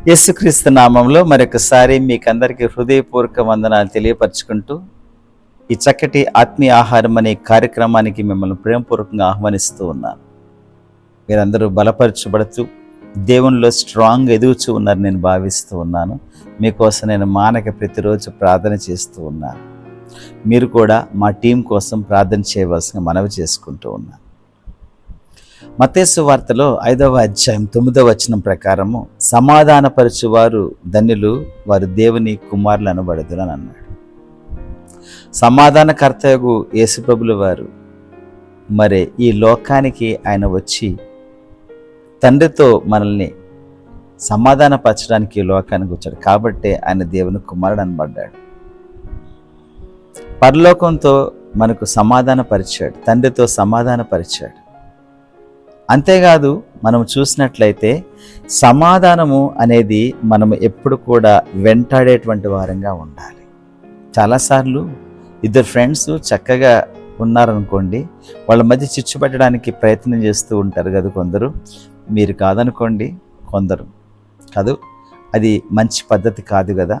యేసుక్రీస్తు నామంలో మరొకసారి మీకందరికీ హృదయపూర్వక వందనాలు తెలియపరచుకుంటూ ఈ చక్కటి ఆత్మీయ ఆహారం అనే కార్యక్రమానికి మిమ్మల్ని ప్రేమపూర్వకంగా ఆహ్వానిస్తూ ఉన్నాను. మీరందరూ బలపరచబడుతూ దేవునిలో స్ట్రాంగ్ ఎదుగుచూ ఉన్నారని నేను భావిస్తూ ఉన్నాను. మీకోసం నేను మానక ప్రతిరోజు ప్రార్థన చేస్తూ ఉన్నాను. మీరు కూడా మా టీం కోసం ప్రార్థన చేయవలసిన మనవి చేసుకుంటూ ఉన్నాను. మత్తయి సువార్తలో 5వ అధ్యాయం 9వ వచనం ప్రకారము సమాధానపరచువారు ధన్యులు, వారు దేవుని కుమారులు అనబడుదురు అని అన్నాడు. సమాధానకర్తయగు యేసుప్రభుల వారు మరి ఈ లోకానికి ఆయన వచ్చి తండ్రితో మనల్ని సమాధానపరచడానికి ఈ లోకానికి వచ్చాడు. కాబట్టి ఆయన దేవుని కుమారుడు అనబడ్డాడు. పరలోకంతో మనకు సమాధానపరిచాడు, తండ్రితో సమాధానపరిచాడు. అంతేకాదు మనం చూసినట్లయితే సమాధానము అనేది మనం ఎప్పుడు కూడా వెంటాడేటువంటి వారంగా ఉండాలి. చాలాసార్లు ఇద్దరు ఫ్రెండ్స్ చక్కగా ఉన్నారనుకోండి, వాళ్ళ మధ్య చిచ్చు పెట్టడానికి ప్రయత్నం చేస్తూ ఉంటారు కదా కొందరు. మీరు కాదనుకోండి, కొందరు కాదు. అది మంచి పద్ధతి కాదు కదా.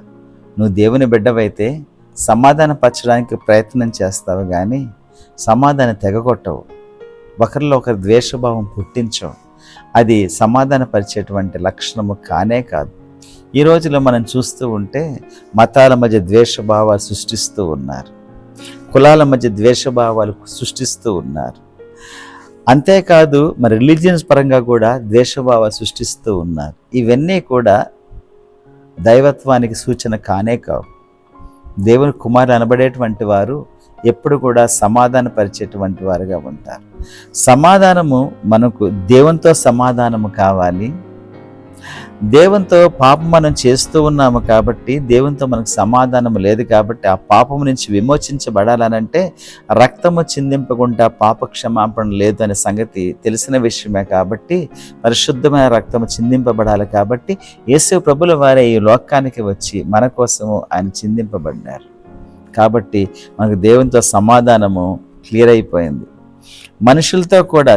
నువ్వు దేవుని బిడ్డవైతే సమాధానపరచడానికి ప్రయత్నం చేస్తావు, కానీ సమాధానం తెగగొట్టవు, ఒకరిలో ఒకరి ద్వేషభావం పుట్టించవు. అది సమాధానపరిచేటువంటి లక్షణము కానే కాదు. ఈ రోజులో మనం చూస్తూ ఉంటే మతాల మధ్య ద్వేషభావాలు సృష్టిస్తూ ఉన్నారు, కులాల మధ్య ద్వేషభావాలు సృష్టిస్తూ ఉన్నారు. అంతేకాదు మరి రిలీజియన్స్ పరంగా కూడా ద్వేషభావాలు సృష్టిస్తూ ఉన్నారు. ఇవన్నీ కూడా దైవత్వానికి సూచన కానే కావు. దేవుని కుమారులు అనబడేటువంటి వారు ఎప్పుడు కూడా సమాధానపరిచేటువంటి వారుగా ఉంటారు. సమాధానము మనకు దేవునితో సమాధానము కావాలి. దేవునితో పాపం మనం చేస్తూ ఉన్నాము కాబట్టి దేవునితో మనకు సమాధానము లేదు. కాబట్టి ఆ పాపము నుంచి విమోచించబడాలనంటే రక్తము చిందింపకుండా పాప క్షమాపణ లేదు అనే సంగతి తెలిసిన విషయమే. కాబట్టి పరిశుద్ధమైన రక్తము చిందింపబడాలి. కాబట్టి యేసు ప్రభుల వారే ఈ లోకానికి వచ్చి మన కోసము ఆయన చిందింపబడ్డారు. కాబట్టి మనకు దేవునితో సమాధానము క్లియర్ అయిపోయింది. మనుషులతో కూడా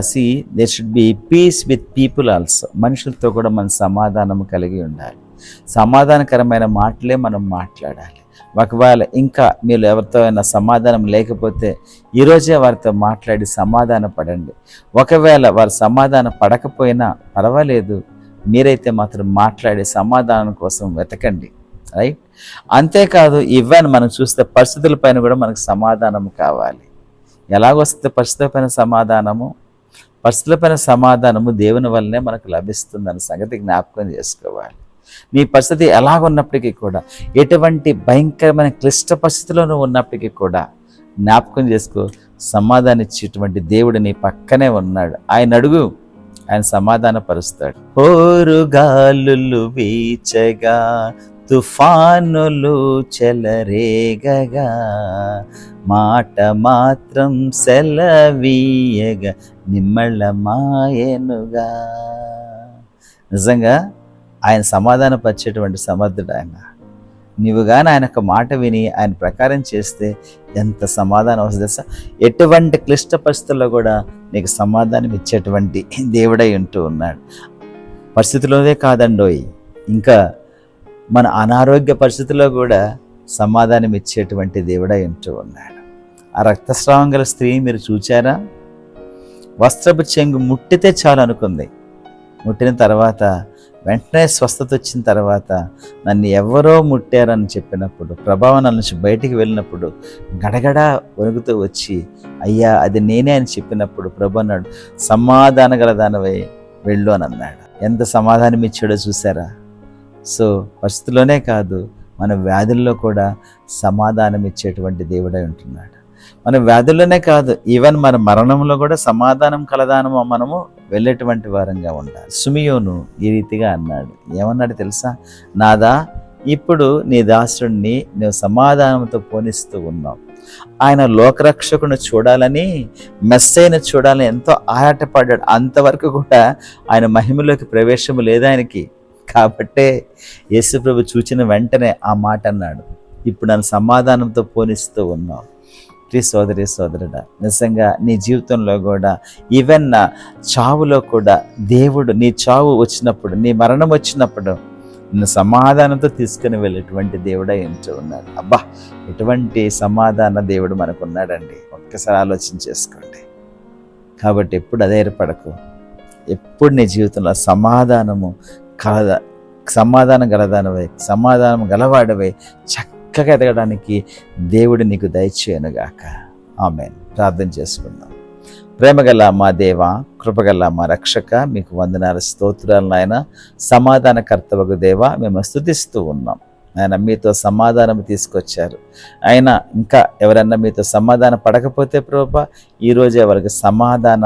there should be peace with people also. మనుషులతో కూడా మనం సమాధానం కలిగి ఉండాలి. సమాధానకరమైన మాటలే మనం మాట్లాడాలి. ఒకవేళ ఇంకా మీరు ఎవరితో అయినా సమాధానం లేకపోతే ఈరోజే వారితో మాట్లాడి సమాధాన పడండి. ఒకవేళ వారు సమాధానం పడకపోయినా పర్వాలేదు, మీరైతే మాత్రం మాట్లాడి సమాధానం కోసం వెతకండి. రైట్. అంతేకాదు ఈవెన్ మనం చూస్తే పరిస్థితుల పైన కూడా మనకు సమాధానం కావాలి. ఎలాగొస్తే పరిస్థితులపైన సమాధానము? పరిస్థితులపైన సమాధానము దేవుని వల్లనే మనకు లభిస్తుందన్న సంగతి జ్ఞాపకం చేసుకోవాలి. నీ పరిస్థితి ఎలాగున్నప్పటికీ కూడా, ఎటువంటి భయంకరమైన క్లిష్ట పరిస్థితిలోనూ ఉన్నప్పటికీ కూడా జ్ఞాపకం చేసుకో, సమాధానం ఇచ్చేటువంటి దేవుడు నీ పక్కనే ఉన్నాడు. ఆయన అడుగు, ఆయన సమాధానపరుస్తాడు. హోరుగాలులు వీచగా, తుఫానులు చెలరేగగా, మాట మాత్రం సెలవీయగా నిమ్మళమాయెనుగా. నిజంగా ఆయన సమాధానపరిచేటువంటి సమర్థుడు ఆయన. నీవు కానీ ఆయన ఒక మాట విని ఆయన ప్రకారం చేస్తే ఎంత సమాధానం వస్తుంది. ఎటువంటి క్లిష్ట పరిస్థితుల్లో కూడా నీకు సమాధానం ఇచ్చేటువంటి దేవుడై ఉంటూ ఉన్నాడు. పరిస్థితుల్లోనే కాదండోయ్, ఇంకా మన అనారోగ్య పరిస్థితుల్లో కూడా సమాధానం ఇచ్చేటువంటి దేవుడై ఉంటూ ఉన్నాడు. ఆ రక్తస్రావం గల స్త్రీ మీరు చూచారా? వస్త్రపు చెంగు ముట్టితే చాలు అనుకుంది. ముట్టిన తర్వాత వెంటనే స్వస్థత వచ్చిన తర్వాత నన్ను ఎవరో ముట్టారని చెప్పినప్పుడు, ప్రభావం నుంచి బయటికి వెళ్ళినప్పుడు గడగడ వణుకుతూ వచ్చి అయ్యా అది నేనే అని చెప్పినప్పుడు ప్రభు అన్నాడు, సమాధాన గల దానివై వెళ్ళు అని అన్నాడు. ఎంత సమాధానం ఇచ్చాడో చూసారా? సో పరిస్థితుల్లోనే కాదు, మన వ్యాధుల్లో కూడా సమాధానం ఇచ్చేటువంటి దేవుడై ఉంటున్నాడు. మన వ్యాధుల్లోనే కాదు, ఈవెన్ మన మరణంలో కూడా సమాధానం కలదానము మనము వెళ్ళేటువంటి వారంగా ఉండాలి. సిమియోను ఈ రీతిగా అన్నాడు. ఏమన్నాడు తెలుసా? నాదా, ఇప్పుడు నీ దాసుడిని నువ్వు సమాధానంతో పోనిస్తూ ఉన్నావు. ఆయన లోకరక్షకుని చూడాలని, మెస్సైను చూడాలని ఎంతో ఆరాటపడ్డాడు. అంతవరకు కూడా ఆయన మహిమలోకి ప్రవేశము లేదు ఆయనకి. కాబట్టే యేసుప్రభు చూచిన వెంటనే ఆ మాట అన్నాడు, ఇప్పుడు నన్ను సమాధానంతో పోనిస్తూ ఉన్నావు. ప్రియ సోదరి సోదరుడా, నిజంగా నీ జీవితంలో కూడా ఈవెన్ నా చావులో కూడా దేవుడు, నీ చావు వచ్చినప్పుడు, నీ మరణం వచ్చినప్పుడు నిన్ను సమాధానంతో తీసుకుని వెళ్ళేటువంటి దేవుడై ఉంటూ ఉన్నాడు. అబ్బా, ఎటువంటి సమాధాన దేవుడు మనకు ఉన్నాడండి, ఒక్కసారి ఆలోచన చేసుకోండి. కాబట్టి ఎప్పుడు అధైర్యపడకు, ఎప్పుడు నీ జీవితంలో సమాధానం గలదానవై, సమాధానం గలవాడవై చక్కగా ఎదగడానికి దేవుడు నీకు దయచేయనుగాక. ఆమేన్. ప్రార్థన చేసుకుందాం. ప్రేమగల మా దేవ, కృపగల మా రక్షక, మీకు వందనాలు, స్తోత్రాలు నాయన. సమాధానకర్తవగు దేవ, మేము స్తుతిస్తూ ఉన్నాం ఆయన. మీతో సమాధానం తీసుకొచ్చారు ఆయన. ఇంకా ఎవరన్నా మీతో సమాధానం పడకపోతే ప్రభువా, ఈరోజే వారికి సమాధాన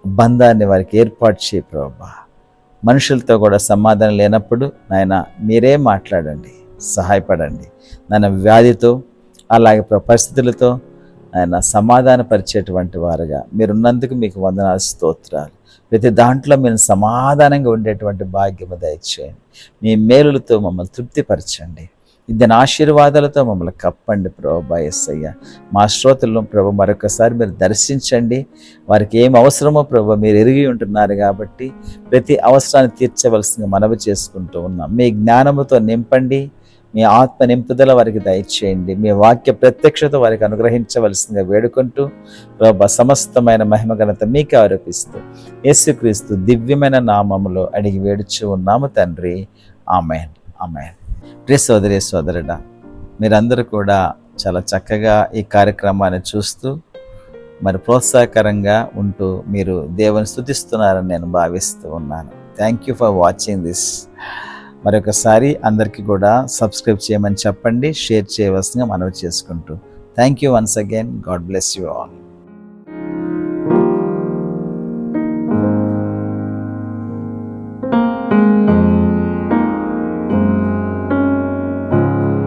బంధాన్ని వారికి ఏర్పాటు చేయి ప్రభువా. మనుషులతో కూడా సమాధానం లేనప్పుడు నాయన మీరే మాట్లాడండి, సహాయపడండి నాయన. వ్యాధితో అలాగే పరిస్థితులతో ఆయన సమాధానపరిచేటువంటి వారుగా మీరున్నందుకు మీకు వందనాలు, స్తోత్రాలు. ప్రతి దాంట్లో మీరు సమాధానంగా ఉండేటువంటి భాగ్యము దయచేయండి. మీ మేలులతో మమ్మల్ని తృప్తిపరచండి. ఇద్దరి ఆశీర్వాదాలతో మమ్మల్ని కప్పండి ప్రభా. యేసయ్య, మా శ్రోతలను ప్రభు మరొకసారి మీరు దర్శించండి. వారికి ఏం అవసరమో ప్రభు మీరు ఎరిగి ఉంటున్నారు కాబట్టి ప్రతి అవసరాన్ని తీర్చవలసిందిగా మనవి చేసుకుంటూ ఉన్నాం. మీ జ్ఞానముతో నింపండి, మీ ఆత్మ నింపుదల వారికి దయచేయండి. మీ వాక్య ప్రత్యక్షత వారికి అనుగ్రహించవలసిందిగా వేడుకుంటూ ప్రభు సమస్తమైన మహిమ ఘనత మీకే ఆరోపిస్తూ యేసుక్రీస్తు దివ్యమైన నామములో అడిగి వేడుచు ఉన్నాము తండ్రి. ఆమేన్, ఆమేన్. ప్రియ సోదరి సోదరుడా, మీరందరూ కూడా చాలా చక్కగా ఈ కార్యక్రమాన్ని చూస్తూ మరి ప్రోత్సాహకరంగా ఉంటూ మీరు దేవుని స్తుతిస్తున్నారని నేను భావిస్తూ ఉన్నాను. Thank you for watching this. మరొకసారి అందరికీ కూడా సబ్స్క్రైబ్ చేయమని చెప్పండి, షేర్ చేయవలసిందిగా మనవి చేసుకుంటూ thank you once again. God bless you all.